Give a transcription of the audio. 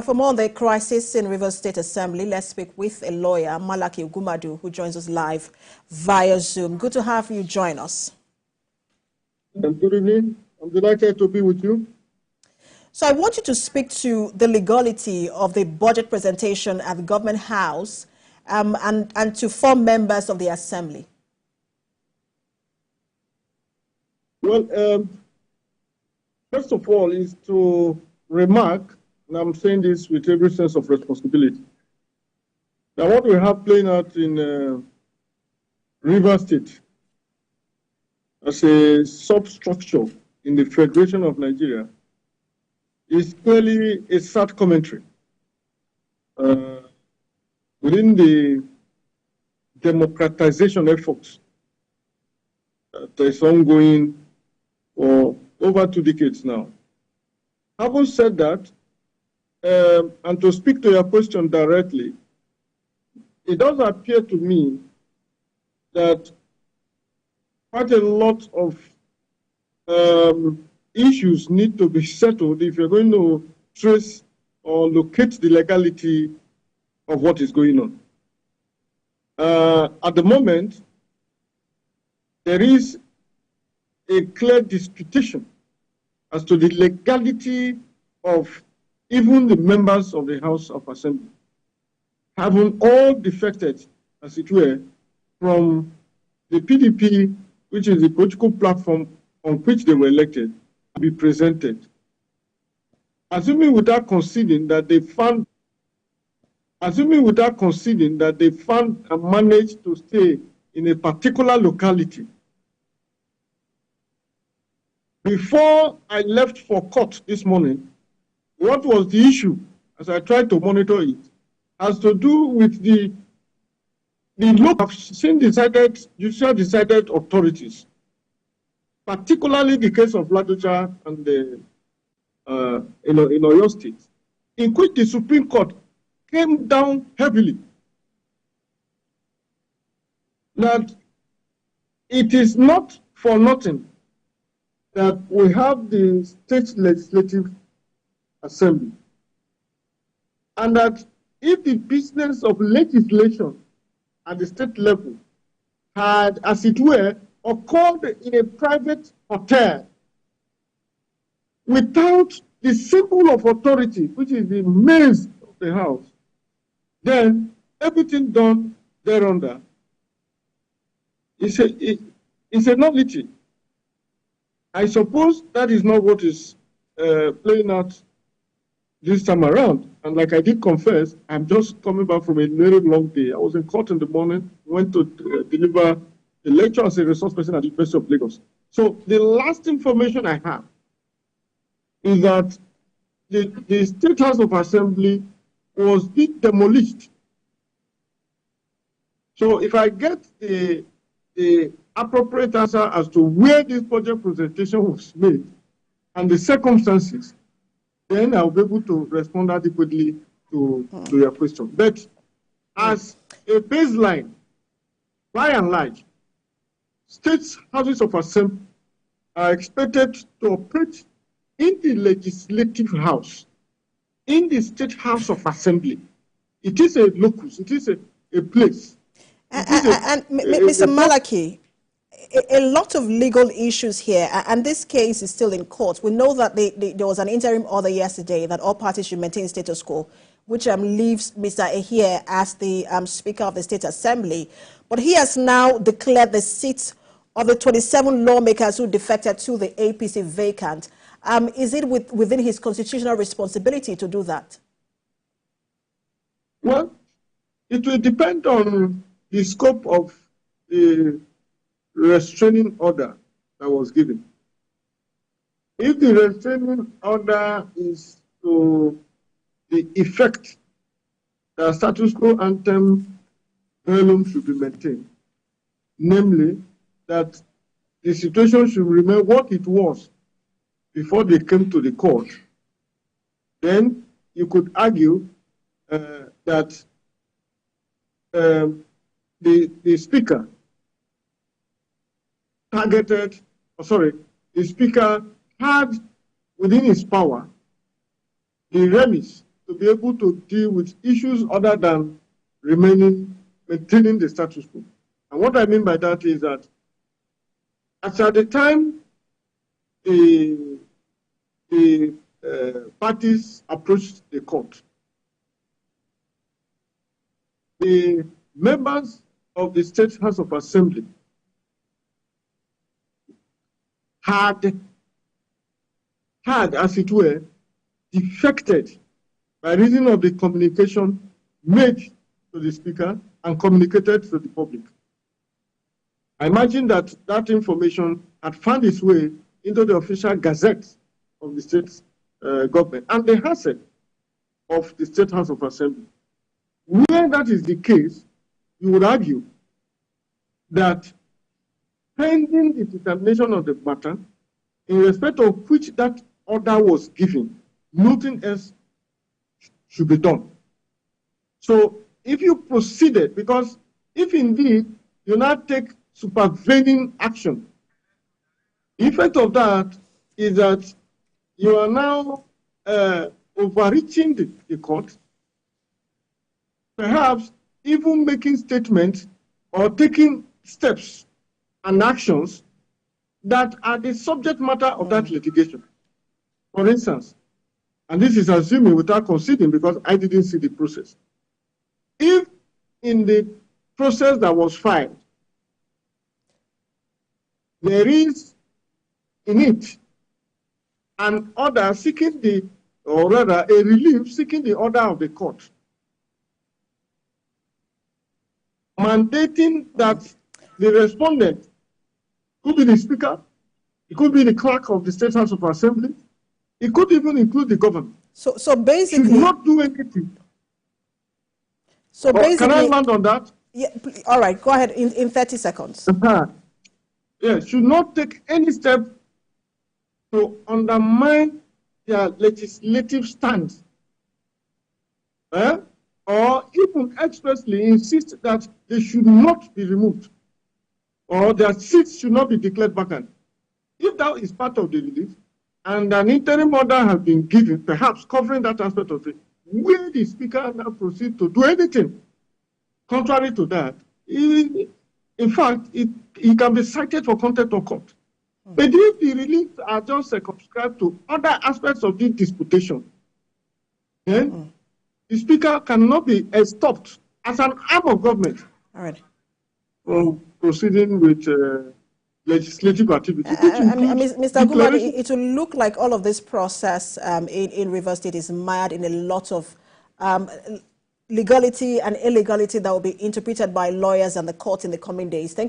For more on the crisis in Rivers State Assembly, let's speak with a lawyer, Malachy Ugwumadu, who joins us live via Zoom. Good to have you join us. Good evening. I'm delighted to be with you. So I want you to speak to the legality of the budget presentation at the Government House and to 4 members of the Assembly. Well, first of all is to remark, and I'm saying this with every sense of responsibility, that what we have playing out in Rivers State as a substructure in the Federation of Nigeria is clearly a sad commentary within the democratization efforts that is ongoing for over 2 decades now. Having said that, and to speak to your question directly, it does appear to me that quite a lot of issues need to be settled if you're going to trace or locate the legality of what is going on. At the moment, there is a clear disputation as to the legality of even the members of the House of Assembly, having all defected, as it were, from the PDP, which is the political platform on which they were elected, to be presented. Assuming without conceding that they found and managed to stay in a particular locality. Before I left for court this morning, what was the issue, as I tried to monitor it, has to do with the local judicial decided authorities, particularly the case of Ladoja and the in Oyo State, in which the Supreme Court came down heavily that it is not for nothing that we have the State Legislative Assembly, and that if the business of legislation at the state level had, as it were, occurred in a private hotel without the symbol of authority, which is the maze of the house, then everything done thereunder is a nullity. I suppose that is not what is playing out this time around. And like I did confess, I'm just coming back from a very long day. I was in court in the morning, went to deliver a lecture as a resource person at the University of Lagos. So the last information I have is that the State House of Assembly was demolished. So if I get the appropriate answer as to where this budget presentation was made and the circumstances, then I'll be able to respond adequately to your question. But as a baseline, by and large, state houses of assembly are expected to operate in the legislative house, in the State House of Assembly. It is a locus, it is a place. And Mr. Malachy, a lot of legal issues here, and this case is still in court. We know that there was an interim order yesterday that all parties should maintain status quo, which leaves Mr. Ehie as the Speaker of the State Assembly. But he has now declared the seats of the 27 lawmakers who defected to the APC vacant. Is it within his constitutional responsibility to do that? Well, it will depend on the scope of the restraining order that was given. If the restraining order is to the effect that status quo anthem should be maintained, namely that the situation should remain what it was before they came to the court, then you could argue that the Speaker targeted, the Speaker had within his power the remis to be able to deal with issues other than maintaining the status quo. And what I mean by that is that as at the time the parties approached the court, the members of the State House of Assembly had, as it were, defected by reason of the communication made to the Speaker and communicated to the public. I imagine that that information had found its way into the official gazette of the state government and the asset of the State House of Assembly. Where that is the case, you would argue that pending the determination of the matter, in respect of which that order was given, nothing else should be done. So if you proceeded, because if indeed you now take supervening action, the effect of that is that you are now overreaching the court, perhaps even making statements or taking steps and actions that are the subject matter of that litigation. For instance, and this is assuming without conceding because I didn't see the process. If in the process that was filed, there is in it an order seeking or rather a relief seeking the order of the court, mandating that the respondent could be the Speaker, it could be the clerk of the State House of Assembly, it could even include the government. So basically, should not do anything. So basically, can I land on that? Yeah. All right. Go ahead in 30 seconds. Yeah. Should not take any step to undermine their legislative stance, or even expressly insist that they should not be removed, or their seats should not be declared vacant. If that is part of the relief, and an interim order has been given, perhaps covering that aspect of it, will the Speaker now proceed to do anything contrary to that? In fact, he can be cited for contempt of court. But if the reliefs are just circumscribed to other aspects of this disputation, then the Speaker cannot be stopped as an arm of government from proceeding with legislative activity. Mr. Ugwumadu, it will look like all of this process in Rivers State is mired in a lot of legality and illegality that will be interpreted by lawyers and the court in the coming days. Thank